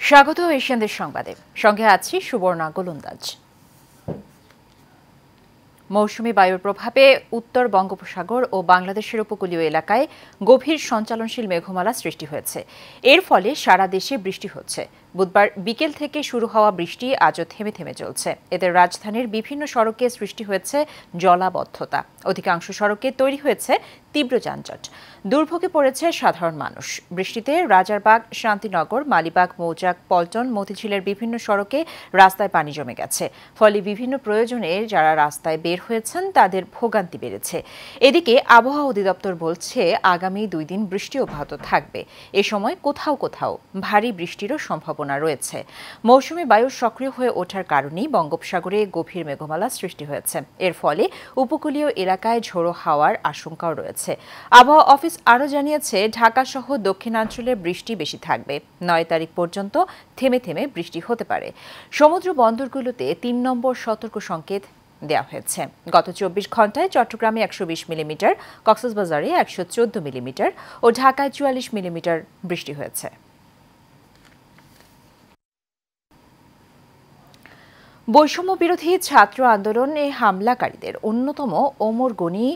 স্বাগত এশিয়ানদের সংবাদে, সঙ্গে আছি সুবর্ণা গোলন্দাজ। মৌসুমী বায়ুর প্রভাবে উত্তর বঙ্গোপসাগর ও বাংলাদেশের উপকূলীয় এলাকায় গভীর সঞ্চালনশীল মেঘমালা সৃষ্টি হয়েছে। এর ফলে সারা দেশে বৃষ্টি হচ্ছে। বুধবার বিকেল থেকে শুরু হওয়া বৃষ্টি আজও থেমে থেমে চলছে। এতে রাজধানীর বিভিন্ন সড়কে সৃষ্টি হয়েছে জলাবদ্ধতা। অধিকাংশ সড়কে তৈরি হয়েছে তীব্র যানজট। দুর্ভোগে পড়েছে সাধারণ মানুষ। বৃষ্টিতে রাজারবাগ, শান্তিনগর, মালিবাগ, মৌচাক, পল্টন, মতিঝিলের বিভিন্ন সড়কে রাস্তায় পানি জমে গেছে। ফলে বিভিন্ন প্রয়োজনে যারা রাস্তায় বের হয়েছেন তাদের ভোগান্তি বেড়েছে। এদিকে আবহাওয়া অধিদপ্তর বলছে আগামী 2 দিন বৃষ্টি অব্যাহত থাকবে। এ সময় কোথাও কোথাও ভারী বৃষ্টিরও সম্ভাবনা রয়েছে। মৌসুমী বায়ু সক্রিয় হয়ে ওঠার কারণেই বঙ্গোপসাগরে গভীর মেঘমালা সৃষ্টি হয়েছে। এর ফলে উপকূলীয় এলাকায় ঝোড়ো হাওয়ার আশঙ্কাও রয়েছে। আবহাওয়া অফিস আরও জানিয়েছে, ঢাকা সহ দক্ষিণাঞ্চলে বৃষ্টি বেশি থাকবে। 9 তারিখ পর্যন্ত থেমে থেমে বৃষ্টি হতে পারে। সমুদ্র বন্দরগুলোতে 3 নম্বর সতর্ক সংকেত দেওয়া হয়েছে। গত 24 ঘন্টায় চট্টগ্রামে 120 মিলিমিটার, কক্সবাজারে 114 মিলিমিটার ও ঢাকায় 44 মিলিমিটার বৃষ্টি হয়েছে। বৈষম্য বিরোধী ছাত্র আন্দোলনে হামলাকারীদের অন্যতম ওমর গনি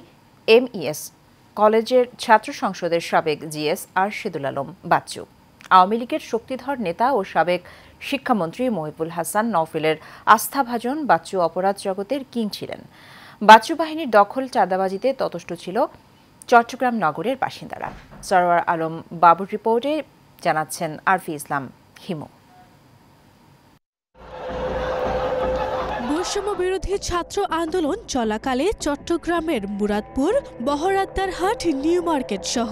এমইএস কলেজের ছাত্র সংসদের সাবেক জিএস আরশেদুল আলম বাচ্চু। আওয়ামী লীগের শক্তিধর নেতা ও সাবেক শিক্ষামন্ত্রী মহিবুল হাসান নওফেলের আস্থাভাজন বাচ্চু অপরাধ জগতের কিং ছিলেন। বাচ্চু বাহিনীর দখল চাঁদাবাজিতে ততষ্ট ছিল চট্টগ্রাম নগরের বাসিন্দারা। সরওয়ার আলম বাবুর রিপোর্টে জানাচ্ছেন আরফি ইসলাম হিমু। বৈষম্য বিরোধী ছাত্র আন্দোলন চলাকালে চট্টগ্রামের মুরাদপুর, বহরাদ্দারহাট, নিউ মার্কেট সহ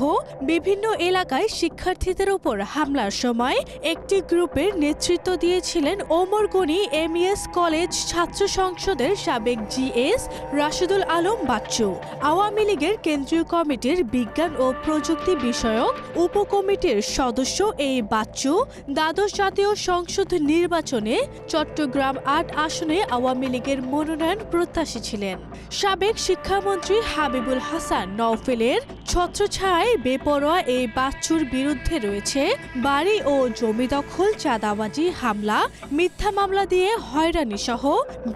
বিভিন্ন এলাকায় শিক্ষার্থীদের উপর হামলার সময় একটি গ্রুপের নেতৃত্ব দিয়েছিলেন ওমর গনি এমইএস কলেজ ছাত্র সংসদের সাবেক জিএস রাশেদুল আলম বাচ্চু। আওয়ামী লীগের কেন্দ্রীয় কমিটির বিজ্ঞান ও প্রযুক্তি বিষয়ক উপকমিটির সদস্য এই বাচ্চু দ্বাদশ জাতীয় সংসদ নির্বাচনে চট্টগ্রাম 8 আসনে আওয়ামী লীগের মনোনয়ন প্রত্যাশী ছিলেন। সাবেক শিক্ষামন্ত্রী হাবিবুল হাসান নওফেলের ছত্রছায়ায় বেপরোয়া এই বাচ্চুর বিরুদ্ধে রয়েছে বাড়ি ও জমি দখল, চাঁদাবাজি, হামলা, মিথ্যা মামলা দিয়ে হয়রানি সহ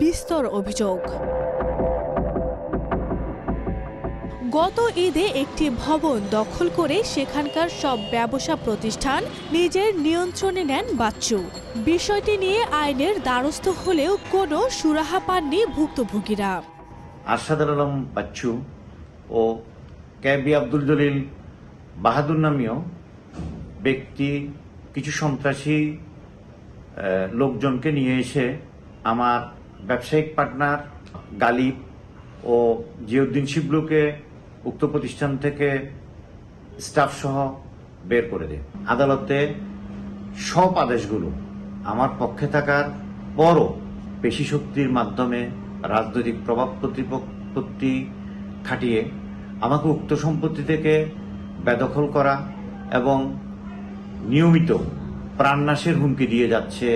বিস্তর অভিযোগ। গত ঈদে একটি ভবন দখল করে সেখানকার সব ব্যবসা প্রতিষ্ঠান নিজের নিয়ন্ত্রণে নেন বাচ্চু। বিষয়টি নিয়ে আইনের দ্বারস্থ হলেও কোনো সুরাহা পাননি ভুক্তভোগীরা। আরশেদুল আলম বাচ্চু ও কেবি আব্দুল জলিল বাহাদুর নামীয় ব্যক্তি কিছু সন্ত্রাসী লোকজনকে নিয়ে এসে আমার ব্যবসায়িক পার্টনার গালিব ও জিয়াউদ্দিন শিবলুকে উক্ত প্রতিষ্ঠান থেকে স্টাফ সহ বের করে দেয়। আদালতে সব আদেশগুলো আমার পক্ষে থাকার পরও পেশি শক্তির মাধ্যমে রাজনৈতিক প্রভাব প্রতিপত্তি খাটিয়ে আমাকে উক্ত সম্পত্তি থেকে বেদখল করা এবং নিয়মিত প্রাণনাশের হুমকি দিয়ে যাচ্ছে।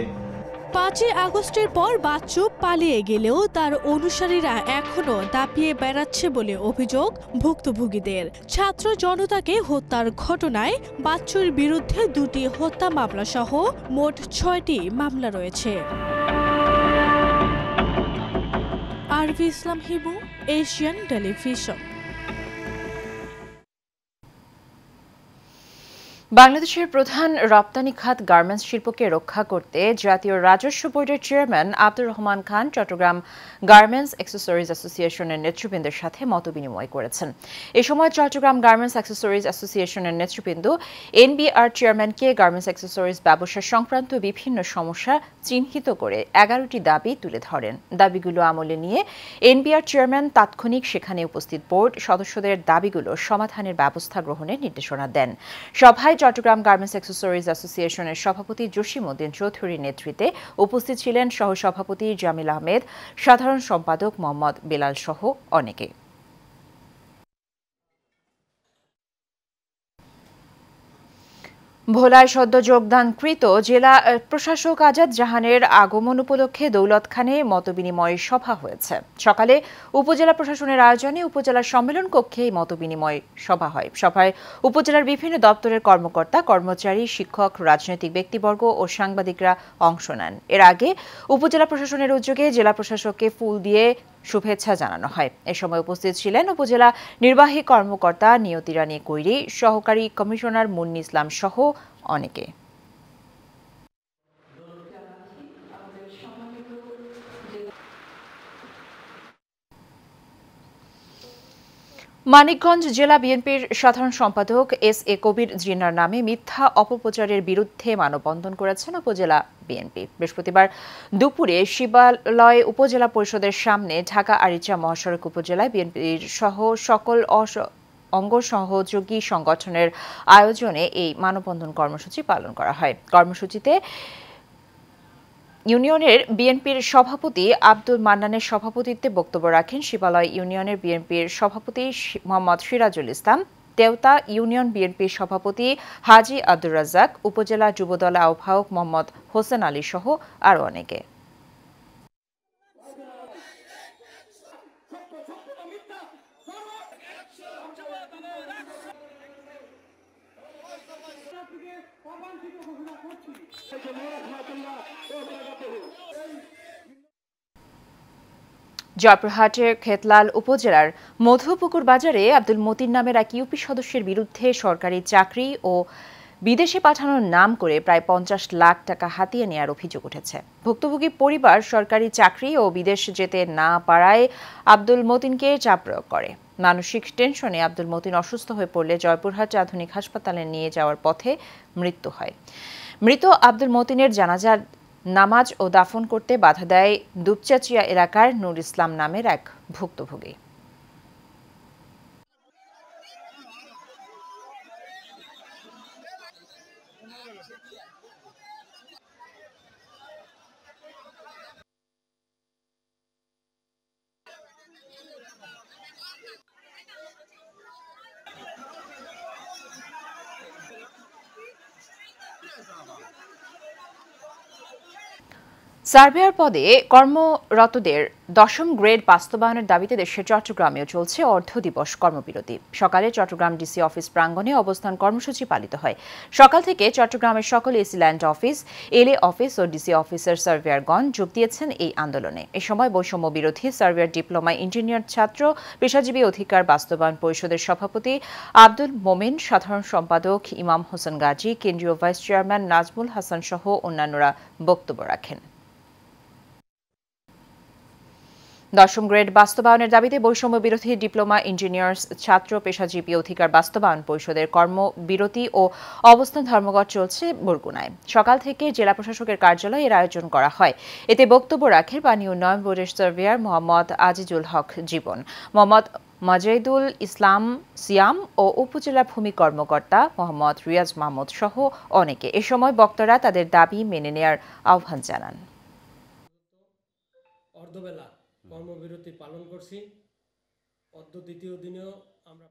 5 আগস্টের পর বাচ্চু পালিয়ে গেলেও তার অনুসারীরা এখনো দাপিয়ে বেড়াচ্ছে বলে অভিযোগ ভুক্তভোগীদের। ছাত্র জনতাকে হত্যার ঘটনায় বাচ্চুর বিরুদ্ধে 2টি হত্যা মামলা সহ মোট 6টি মামলা রয়েছে। আরফি ইসলাম হিমু, এশিয়ান টেলিভিশন। বাংলাদেশের প্রধান রপ্তানি খাত গার্মেন্টস শিল্পকে রক্ষা করতে জাতীয় রাজস্ব বোর্ডের chairman Abdur Rahman Khan Chittagong garments accessories অ্যাসোসিয়েশনের নেতৃবৃন্দের সাথে মতবিনিময় করেছেন। এ সময় চট্টগ্রাম গার্মেন্টস অ্যাক্সেসরিজ অ্যাসোসিয়েশনের নেতৃবৃন্দ এনবিআর চেয়ারম্যানকে গার্মেন্টস অ্যাক্সেসরিজ ব্যবসা সংক্রান্ত বিভিন্ন সমস্যা চিহ্নিত করে 11টি দাবি তুলে ধরেন। দাবিগুলো আমলে নিয়ে এনবিআর চেয়ারম্যান তাৎক্ষণিক সেখানে উপস্থিত বোর্ড সদস্যদের দাবিগুলো সমাধানের ব্যবস্থা গ্রহণের নির্দেশনা দেন। সভায় চট্টগ্রাম গার্মেন্টস অ্যাক্সেসরিজ অ্যাসোসিয়েশনের সভাপতি জসিম উদ্দিন চৌধুরীর নেতৃত্বে উপস্থিত ছিলেন সহসভাপতি জামিল আহমেদ, সাধারণ সম্পাদক মোহাম্মদ বেলাল সহ অনেকে। ভোলায় সদ্য যোগদানকৃত জেলা প্রশাসক আজাদ জাহানের আগমন উপলক্ষে দৌলতখানে মতবিনিময় সভা হয়েছে। সকালে উপজেলা প্রশাসনের আয়োজনে উপজেলা সম্মেলন কক্ষে এই মতবিনিময় সভা হয়। সভায় উপজেলার বিভিন্ন দপ্তরের কর্মকর্তা, কর্মচারী, শিক্ষক, রাজনৈতিক ব্যক্তিবর্গ ও সাংবাদিকরা অংশ নেন। এর আগে উপজেলা প্রশাসনের উদ্যোগে জেলা প্রশাসককে ফুল দিয়ে শুভেচ্ছা জানানো হয়। এ সময় উপস্থিত ছিলেন উপজেলা নির্বাহী কর্মকর্তা নিয়তি রানী কৈরি, সহকারী কমিশনার মুন্নি ইসলাম সহ অনেকে। মানিকগঞ্জ জেলা বিএনপির সাধারণ সম্পাদক এস.এ. কবির জিন্নার নামে মিথ্যা অপপ্রচারের বিরুদ্ধে মানববন্ধন করেছেন উপজেলা বিএনপি। বৃহস্পতিবার দুপুরে শিবালয় উপজেলা পরিষদের সামনে ঢাকা আরিচা মহাসড়ক উপজেলায় বিএনপির সহ সকল অঙ্গ সহযোগী সংগঠনের আয়োজনে এই মানববন্ধন কর্মসূচি পালন করা হয়। কর্মসূচিতে ইউনিয়নের বিএনপির সভাপতি আব্দুল মান্নানের সভাপতিত্বে বক্তব্য রাখেন শিবালয় ইউনিয়নের বিএনপির সভাপতি মোহাম্মদ সিরাজুল ইসলাম, তেওতা ইউনিয়ন বিএনপির সভাপতি হাজী আব্দুর রাজ্জাক, উপজেলা যুবদল আহ্বায়ক মোহাম্মদ হোসেন আলী সহ আরও অনেকে। জয়পুরহাটের খেতলাল উপজেলার মধুপুকুর বাজারে আব্দুল মতিন নামের এক ইউপি সদস্যের বিরুদ্ধে সরকারি চাকরি ও বিদেশে পাঠানোর নাম করে প্রায় 50 লাখ টাকা হাতিয়ে নেওয়ার অভিযোগ উঠেছে। ভুক্তভোগী পরিবার সরকারি চাকরি ও বিদেশ যেতে না পারায় আব্দুল মতিনকে চাপ প্রয়োগ করে। মানসিক টেনশনে আব্দুল মতিন অসুস্থ হয়ে পড়লে জয়পুরহাট আধুনিক হাসপাতালে নিয়ে যাওয়ার পথে মৃত্যু হয়। মৃত আব্দুল মতিনের জানাজার নামাজ ও দাফন করতে বাধা দেয় দুপচাচিয়া এলাকার নূর ইসলাম নামের এক ভুক্তভোগী। সার্ভেয়ার পদে কর্মরতদের 10ম গ্রেড বাস্তবায়নের দাবিতে দেশের চট্টগ্রামেও চলছে অর্ধ দিবস কর্মবিরতি। সকালে চট্টগ্রাম ডিসি অফিস প্রাঙ্গণে অবস্থান কর্মসূচি পালিত হয়। সকাল থেকে চট্টগ্রামের সকল AC land office, LA office ও ডিসি অফিসের সার্ভেয়ারগণ যোগ দিয়েছেন এই আন্দোলনে। এ সময় বৈষম্য বিরোধী সার্ভেয়ার ডিপ্লোমা ইঞ্জিনিয়ার ছাত্র পেশাজীবী অধিকার বাস্তবায়ন পরিষদের সভাপতি আব্দুল মোমেন, সাধারণ সম্পাদক ইমাম হোসেন গাজী, কেন্দ্রীয় ভাইস চেয়ারম্যান নাজমুল হাসান সহ অন্যান্যরা বক্তব্য রাখেন। 10ম গ্রেড বাস্তবায়নের দাবিতে বৈষম্য বিরোধী ডিপ্লোমা ইঞ্জিনিয়ার্স ছাত্র পেশাজীবী অধিকার বাস্তবায়ন পরিষদের কর্মবিরতি ও অবস্থান ধর্মঘট চলছে বরগুনায়। সকাল থেকে জেলা প্রশাসকের কার্যালয়ে এর আয়োজন করা হয়। এতে বক্তব্য রাখেন পানি উন্নয়ন বোর্ডের সার্ভেয়ার মোহাম্মদ আজিজুল হক জীবন, মোহাম্মদ মাজাইদুল ইসলাম সিয়াম ও উপজেলা ভূমি কর্মকর্তা মোহাম্মদ রিয়াজ মাহমুদ সহ অনেকে। এ সময় বক্তারা তাদের দাবি মেনে নেয়ার আহ্বান জানান। অর্ধবেলা কর্মবিরতি পালন করছি। দ্বিতীয় দিনেও আমরা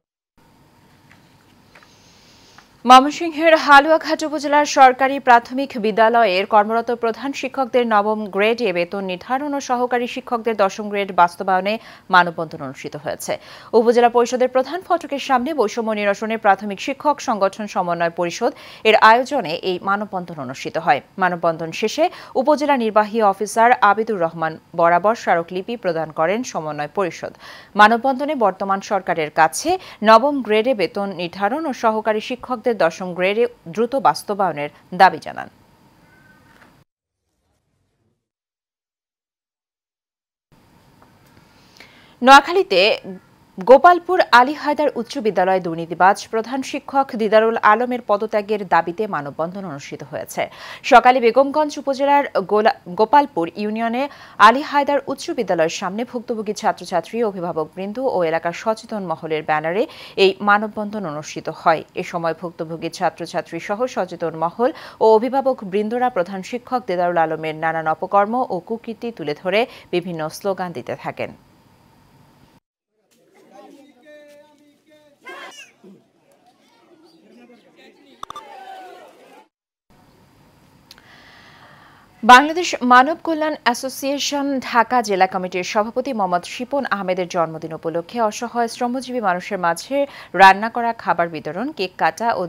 ময়মনসিংহের হালুয়াঘাট উপজেলার সরকারি প্রাথমিক বিদ্যালয়ের কর্মরত প্রধান শিক্ষকদের 9ম গ্রেডে বেতন নির্ধারণ ও সহকারী শিক্ষকদের 10ম গ্রেড বাস্তবায়নে মানববন্ধন অনুষ্ঠিত হয়েছে। উপজেলা পরিষদের প্রধান ফটকের সামনে বৈষম্য নিরসনে প্রাথমিক শিক্ষক সংগঠন সমন্বয় পরিষদ এর আয়োজনে এই মানববন্ধন অনুষ্ঠিত হয়। মানববন্ধন শেষে উপজেলা নির্বাহী অফিসার আবিদুর রহমান বরাবর স্মারকলিপি প্রদান করেন সমন্বয় পরিষদ। মানববন্ধনে বর্তমান সরকারের কাছে 9ম গ্রেডে বেতন নির্ধারণ ও সহকারী শিক্ষকদের 10ম গ্রেডে দ্রুত বাস্তবায়নের দাবি জানান। নোয়াখালীতে গোপালপুর আলী হায়দার উচ্চ বিদ্যালয় দুর্নীতিবাজ প্রধান শিক্ষক দিদারুল আলমের পদত্যাগের দাবিতে মানববন্ধন অনুষ্ঠিত হয়েছে। সকালে বেগমগঞ্জ উপজেলার গোপালপুর ইউনিয়নে আলী হায়দার উচ্চ বিদ্যালয়ের সামনে ভুক্তভোগী ছাত্রছাত্রী, অভিভাবকবৃন্দ ও এলাকার সচেতন মহলের ব্যানারে এই মানববন্ধন অনুষ্ঠিত হয়। এ সময় ভুক্তভোগী ছাত্রছাত্রী সহ সচেতন মহল ও অভিভাবক বৃন্দরা প্রধান শিক্ষক দিদারুল আলমের নানান অপকর্ম ও কুকীর্তি তুলে ধরে বিভিন্ন স্লোগান দিতে থাকেন। বাংলাদেশ মানব কল্যাণ অ্যাসোসিয়েশন ঢাকা জেলা কমিটির সভাপতি মোহাম্মদ শিপন আহমেদের জন্মদিন উপলক্ষে অসহায় শ্রমজীবী মানুষের মাঝে রান্না করা খাবার বিতরণ, কেক কাটা ও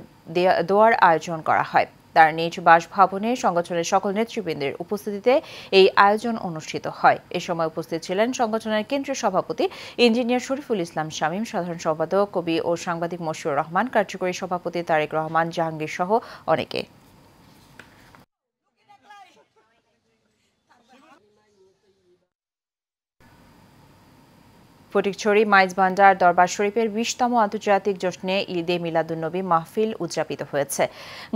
দোয়ার আয়োজন করা হয়। তার নিজ বাসভবনে সংগঠনের সকল নেতৃবৃন্দের উপস্থিতিতে এই আয়োজন অনুষ্ঠিত হয়। এ সময় উপস্থিত ছিলেন সংগঠনের কেন্দ্রীয় সভাপতি ইঞ্জিনিয়ার শরীফুল ইসলাম শামীম, সাধারণ সম্পাদক কবি ও সাংবাদিক মশিউর রহমান, কার্যকরী সভাপতি তারেক রহমান জাহাঙ্গীর সহ অনেকে। ফটিকছড়ি মাইজভান্ডার দরবার শরীফের 20তম আন্তর্জাতিক জশ্নে ঈদে মিলাদুন্নবী মাহফিল উদযাপিত হয়েছে।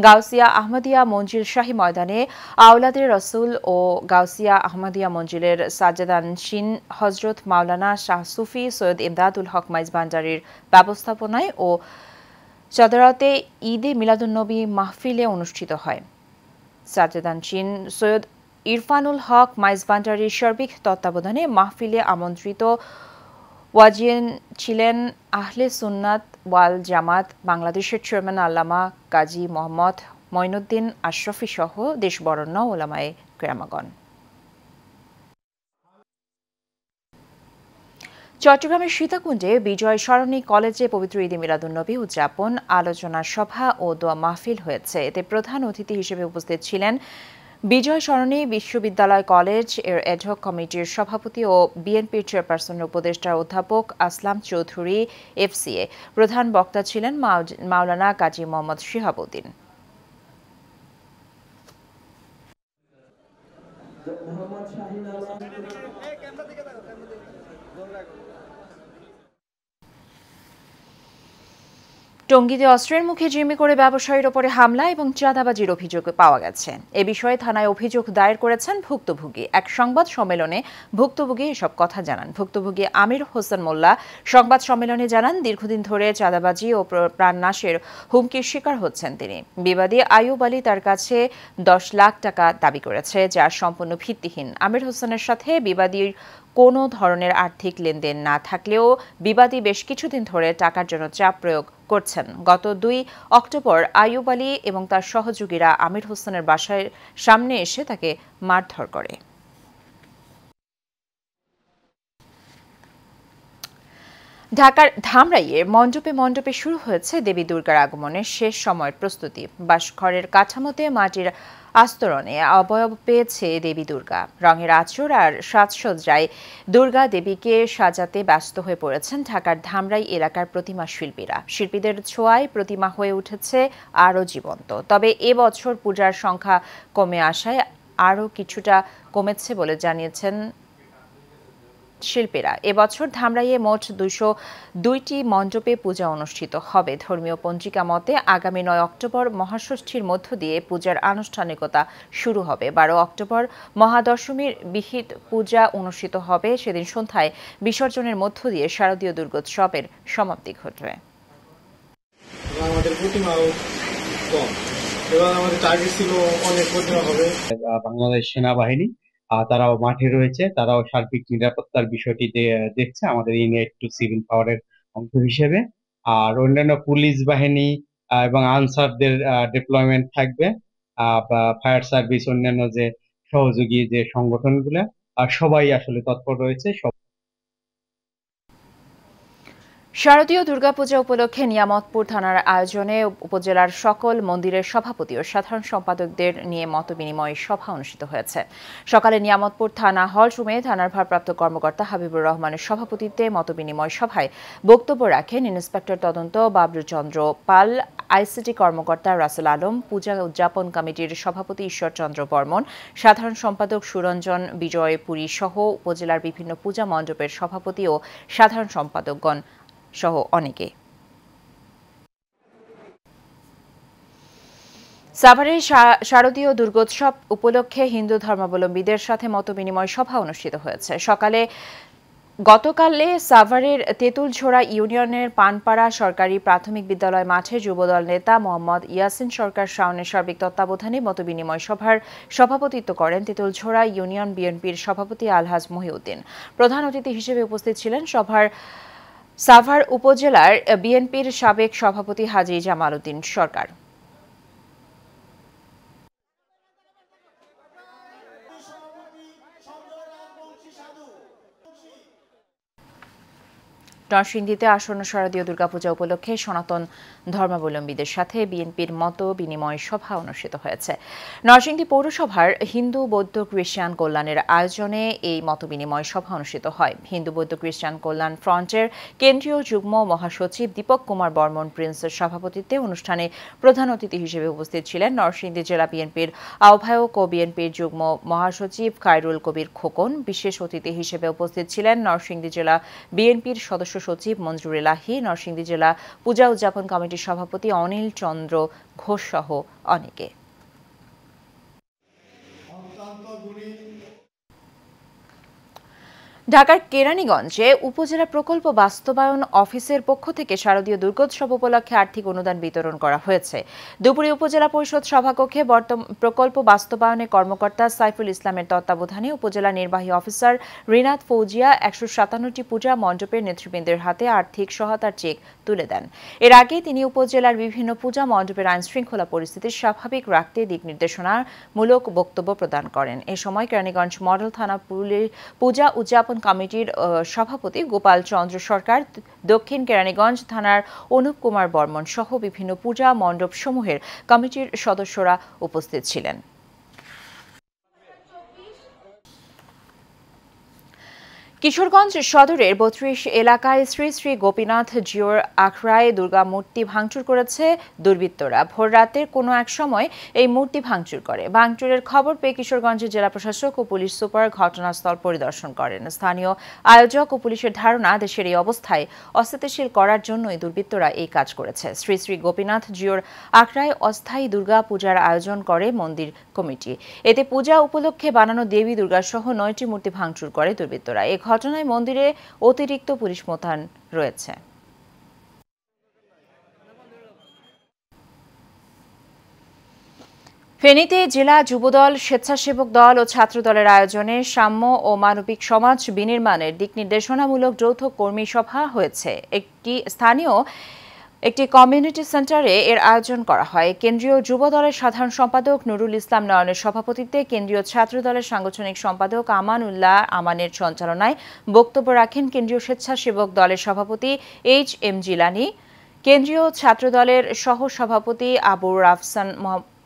গাউসিয়া আহমদিয়া মঞ্জিল শাহী ময়দানে আওলাদে রসুল ও গাউসিয়া আহমদিয়া মঞ্জিলের সাজ্জাদানশীন হজরত মাওলানা শাহ সুফি সৈয়দ ইমদাদুল হক মাইজভান্ডারির ব্যবস্থাপনায় ও চাদরাতে ঈদে মিলাদুন্নবী মাহফিলে অনুষ্ঠিত হয়। সাজ্জাদানশীন সৈয়দ ইরফানুল হক মাইজভান্ডারির সার্বিক তত্ত্বাবধানে মাহফিলে আমন্ত্রিত ওয়াজিন ছিলেন আহলে সুন্নাত ওয়াল জামাত বাংলাদেশের চেয়ারম্যান আল্লামা কাজী মোহাম্মদ মঈনুদ্দিন আশরাফি সহ দেশবরেণ্য ওলামায়ে কেরামগণ। চট্টগ্রামের সীতাকুণ্ডে বিজয় সরণি কলেজে পবিত্র ঈদে মিলাদুন্নবী উদযাপন, আলোচনা সভা ও দোয়া মাহফিল হয়েছে। এতে প্রধান অতিথি হিসেবে উপস্থিত ছিলেন বিজয় সরণি বিশ্ববিদ্যালয় কলেজ এর অ্যাডহক কমিটির সভাপতি ও বিএনপির চেয়ারপারসনের উপদেষ্টা অধ্যাপক আসলাম চৌধুরী এফসিএ। প্রধান বক্তা ছিলেন মাওলানা কাজী মোহাম্মদ শিহাবুদ্দিন। টঙ্গীতে অস্ত্রের মুখে জিম্মি করে ব্যবসায়ীর ওপরে হামলা এবং চাঁদাবাজির অভিযোগ পাওয়া গেছে। এ বিষয়ে থানায় অভিযোগ দায়ের করেছেন ভুক্তভোগী। এক সংবাদ সম্মেলনে ভুক্তভোগী এসব কথা জানান। ভুক্তভোগী আমির হোসেন মোল্লা সংবাদ সম্মেলনে জানান, দীর্ঘদিন ধরে চাঁদাবাজি ও প্রাণনাশের হুমকির শিকার হচ্ছেন তিনি। বিবাদী আইয়ুব আলী তার কাছে 10 লাখ টাকা দাবি করেছে, যা সম্পূর্ণ ভিত্তিহীন। আমির হোসেনের সাথে বিবাদীর কোনো ধরনের আর্থিক লেনদেন না থাকলেও বিবাদী বেশ কিছুদিন ধরে টাকার জন্য চাপ প্রয়োগ করছেন। গত 2 অক্টোবর আইয়ুব আলী এবং তার সহযোগীরা আমির হোসেনের বাসার সামনে এসে তাকে মারধর করে। ঢাকার ধামরাইয়ে মণ্ডপে মণ্ডপে শুরু হয়েছে দেবী দুর্গার আগমনের শেষ সময়ের প্রস্তুতি। বাসঘরের কাঠামোতে মাটির আস্তরণে অবয়ব পেয়েছে দেবী দুর্গা। রঙের আঁচড় আর সাজসজ্জায় দুর্গা দেবীকে সাজাতে ব্যস্ত হয়ে পড়েছেন ঢাকার ধামরাই এলাকার প্রতিমা শিল্পীরা। শিল্পীদের ছোঁয়ায় প্রতিমা হয়ে উঠেছে আরও জীবন্ত। তবে এবছর পূজার সংখ্যা কমে আসায় আরও কিছুটা কমেছে বলে জানিয়েছেন শিল্পীরা। এবছর ধামরাইয়ে মোট 202টি মণ্ডপে পূজা অনুষ্ঠিত হবে। ধর্মীয় পঞ্জিকা মতে আগামী 9 অক্টোবর মহাষষ্ঠীর মধ্য দিয়ে পূজার আনুষ্ঠানিকতা শুরু হবে। 12 অক্টোবর মহাদশমীর বিহিত পূজা অনুষ্ঠিত হবে। সেদিন সন্ধ্যায় বিসর্জনের মধ্য দিয়ে শারদীয় দুর্গোৎসবের সমাপ্তি ঘটবে। আমাদের প্রতিমাও কম এবং আমাদের টার্গেট ছিল অনেক প্রতিমা হবে। বাংলাদেশ সেনাবাহিনী তারাও মাঠে রয়েছে, তারাও সার্বিক নিরাপত্তার বিষয়টি দেখছে আমাদের ইউনিট টু সিভিল পাওয়ারের অংশ হিসেবে। আর অন্যান্য পুলিশ বাহিনী এবং আনসারদের ডিপ্লয়মেন্ট থাকবে, ফায়ার সার্ভিস, অন্যান্য যে সহযোগী যে সংগঠনগুলো সবাই আসলে তৎপর রয়েছে। শারদীয় দুর্গাপূজা উপলক্ষে নিয়ামতপুর থানার আয়োজনে উপজেলার সকল মন্দিরের সভাপতি ও সাধারণ সম্পাদকদের নিয়ে মতবিনিময় সভা অনুষ্ঠিত হয়েছে। সকালে নিয়ামতপুর থানা হল রুমে থানার ভারপ্রাপ্ত কর্মকর্তা হাবিবুর রহমানের সভাপতিত্বে মতবিনিময় সভায় বক্তব্য রাখেন ইন্সপেক্টর তদন্ত বাবলু চন্দ্র পাল, আইসিটি কর্মকর্তা রাসেল আলম, পূজা উদযাপন কমিটির সভাপতি ঈশ্বরচন্দ্র বর্মন, সাধারণ সম্পাদক সুরঞ্জন বিজয় পুরী সহ উপজেলার বিভিন্ন পূজা মণ্ডপের সভাপতি ও সাধারণ সম্পাদকগণ সহ অনেকে। সাভারে শারদীয় দুর্গোৎসব উপলক্ষে হিন্দু ধর্মাবলম্বীদের সাথে মতবিনিময় সভা অনুষ্ঠিত হয়েছে। গতকালে সাভারের তেঁতুলঝোড়া ইউনিয়নের পানপাড়া সরকারি প্রাথমিক বিদ্যালয় মাঠে যুবদল নেতা মোহাম্মদ ইয়াসিন সরকার শাওনের সার্বিক তত্ত্বাবধানে মতবিনিময় সভার সভাপতিত্ব করেন তেঁতুলঝোড়া ইউনিয়ন বিএনপির সভাপতি আলহাজ মহিউদ্দিন। প্রধান অতিথি হিসেবে উপস্থিত ছিলেন সাভার উপজেলার বিএনপির সাবেক সভাপতি হাজী জামাল উদ্দিন সরকার। নরসিংদীতে আসন্ন শারদীয় দুর্গাপূজা উপলক্ষে সনাতন ধর্মাবলম্বীদের সাথে বিএনপির মত বিনিময় সভা অনুষ্ঠিত হয়েছে। নরসিংদী পৌরসভার হিন্দু বৌদ্ধ খ্রিস্টান কল্যাণের আয়োজনে এই মত বিনিময় সভা অনুষ্ঠিত হয়। হিন্দু বৌদ্ধ খ্রিস্টান কল্যাণ ফ্রন্টের কেন্দ্রীয় যুগ্ম মহাসচিব দীপক কুমার বর্মন প্রিন্সের সভাপতিত্বে অনুষ্ঠানে প্রধান অতিথি হিসেবে উপস্থিত ছিলেন নরসিংদী জেলা বিএনপির আহ্বায়ক ও বিএনপির যুগ্ম মহাসচিব খায়রুল কবির খোকন। বিশেষ অতিথি হিসেবে উপস্থিত ছিলেন নরসিংদী জেলা বিএনপির সদস্য সচিব মঞ্জুর এলাহি, নরসিংদী জেলা পূজা উদযাপন কমিটির সভাপতি অনিল চন্দ্র ঘোষ সহ অনেকে। ঢাকার কেরানীগঞ্জে উপজেলা প্রকল্প বাস্তবায়ন অফিসের পক্ষ থেকে শারদীয় দুর্গোৎসব উপলক্ষে আর্থিক অনুদান বিতরণ করা হয়েছে। দুপুরে উপজেলা পরিষদ সভাকক্ষে প্রকল্প বাস্তবায়নের কর্মকর্তা সাইফুল ইসলামের তত্ত্বাবধানে উপজেলা নির্বাহী অফিসার রিনাত ফৌজিয়া ১৫৭টি পূজা মণ্ডপের নেতৃবৃন্দের হাতে আর্থিক সহায়তার চেক তুলে দেন। এর আগে তিনি উপজেলার বিভিন্ন পূজা মণ্ডপের আইনশৃঙ্খলা পরিস্থিতি স্বাভাবিক রাখতে দিক নির্দেশনামূলক বক্তব্য প্রদান করেন। এ সময় কেরানীগঞ্জ মডেল থানা পূজা উদযাপন কমিটির সভাপতি গোপাল চন্দ্র সরকার, দক্ষিণ কেরানীগঞ্জ থানার অনুপ কুমার বর্মন সহ বিভিন্ন পূজা মণ্ডপ সমূহের কমিটির সদস্যরা উপস্থিত ছিলেন। কিশোরগঞ্জ সদরের ৩২ এলাকায় শ্রী শ্রী গোপীনাথ জিওর আখড়ায় দুর্গা মূর্তি ভাঙচুর করেছে দুর্বৃত্তরা। ভোর রাতের কোনো এক সময় এই মূর্তি ভাঙচুর করে। ভাঙচুরের খবর পেয়ে কিশোরগঞ্জের জেলা প্রশাসক ও পুলিশ সুপার ঘটনাস্থল পরিদর্শন করেন। স্থানীয় আয়োজক ও পুলিশের ধারণা, দেশের এই অবস্থায় অস্থিতিশীল করার জন্যই দুর্বৃত্তরা এই কাজ করেছে। শ্রী শ্রী গোপীনাথ জিওর আখড়ায় অস্থায়ী দুর্গা পূজার আয়োজন করে মন্দির কমিটি। এতে পূজা উপলক্ষে বানানো দেবী দুর্গা সহ ৯টি মূর্তি ভাঙচুর করে দুর্বৃত্তরা। এই ঘটনায় মন্দিরে অতিরিক্ত পুলিশ মোতায়েন রয়েছে। ফেনীতে জেলা যুবদল, স্বেচ্ছাসেবক দল ও ছাত্র দলের আয়োজনে সাম্য ও মানবিক সমাজ বিনির্মাণের দিক নির্দেশনামূলক যৌথ কর্মী সভা হয়েছে। একটি কমিউনিটি সেন্টারে এর আয়োজন করা হয়। কেন্দ্রীয় যুব দলের সাধারণ সম্পাদক নুরুল ইসলাম নয়নের সভাপতিত্বে কেন্দ্রীয় ছাত্র দলের সাংগঠনিক সম্পাদক আমান উল্লাহ আমানের সঞ্চালনায় বক্তব্য রাখেন কেন্দ্রীয় স্বেচ্ছাসেবক দলের সভাপতি HM জিলানী, কেন্দ্রীয় ছাত্র দলের সহ সভাপতি আবুর রাফসান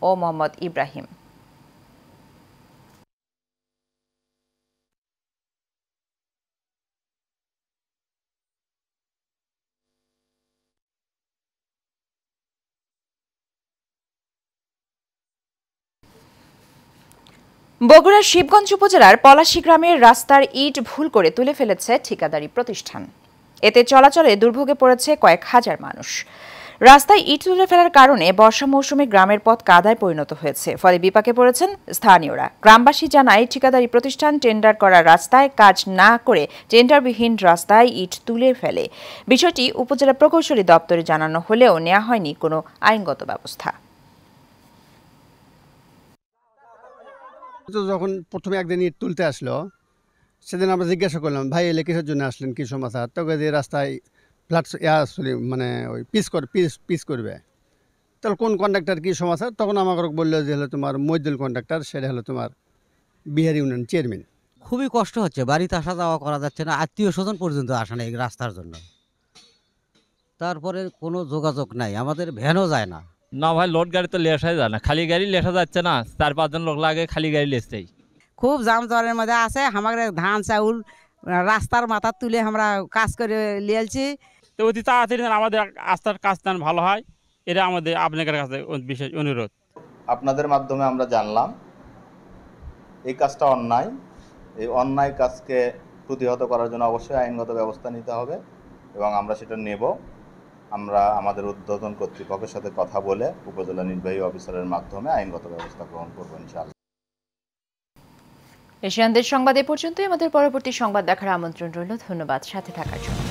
ও মোহাম্মদ ইব্রাহিম। বগুড়ার শিবগঞ্জ উপজেলার পলাশী গ্রামের রাস্তার ইট ভুল করে তুলে ফেলেছে ঠিকাদারি প্রতিষ্ঠান। এতে চলাচলে দুর্ভোগে পড়েছে কয়েক হাজার মানুষ। রাস্তায় ইট তুলে ফেলার কারণে বর্ষা মৌসুমে গ্রামের পথ কাদায় পরিণত হয়েছে, ফলে বিপাকে পড়েছেন স্থানীয়রা। গ্রামবাসী জানায়, ঠিকাদারি প্রতিষ্ঠান টেন্ডার করা রাস্তায় কাজ না করে টেন্ডারবিহীন রাস্তায় ইট তুলে ফেলে। বিষয়টি উপজেলা প্রকৌশলী দপ্তরে জানানো হলেও নেওয়া হয়নি কোনো আইনগত ব্যবস্থা। যখন প্রথমে একদিন ইট তুলতে আসলো, সেদিন আমরা জিজ্ঞাসা করলাম, ভাই এলে কিসের জন্য আসলেন, কি সমস্যা? তোকে যে রাস্তায় ফ্ল্যাট মানে ওই পিস করবে, তাহলে কোন কন্ট্রাক্টর কী সমস্যা? তখন আমাকে বললো যে হলো তোমার মইদুল কন্ট্রাক্টর, সেটা হলো তোমার বিহার ইউনিয়ন চেয়ারম্যান। খুবই কষ্ট হচ্ছে, বাড়িতে আসা যাওয়া করা যাচ্ছে না, আত্মীয় স্বজন পর্যন্ত আসে না এই রাস্তার জন্য। তারপরে কোনো যোগাযোগ নাই, আমাদের ভ্যানও যায় না। না ভাই, লোড গাড়ি তো লেসাই যায় না, খালি গাড়ি লেসা যাচ্ছে না, 4-5 জন লোক লাগে খালি গাড়ি লেসতেই। খুব জাম জরের মধ্যে আছে, আমাদের ধান চাউল রাস্তার মাথা তুলে আমরা কাজ করে লিয়েছি। তো অতি তাড়াতাড়ি আমাদের রাস্তার কাজটা ভালো হয়, এটা আমাদের আপনাদের কাছে বিশেষ অনুরোধ। আপনাদের মাধ্যমে আমরা জানলাম এই কাজটা অন্যায়। এই অন্যায় কাজকে প্রতিহত করার জন্য অবশ্যই আইনগত ব্যবস্থা নিতে হবে এবং আমরা সেটা নেব। আমরা আমাদের ঊর্ধ্বতন কর্তৃপক্ষের সাথে কথা বলে উপজেলা নির্বাহী অফিসারের মাধ্যমে আইনগত ব্যবস্থা গ্রহণ করব ইনশাআল্লাহ। এশিয়ান দেশ সংবাদ এ পর্যন্তই। আমাদের পরবর্তী সংবাদ দেখার আমন্ত্রণ রইল। ধন্যবাদ সাথে থাকার জন্য।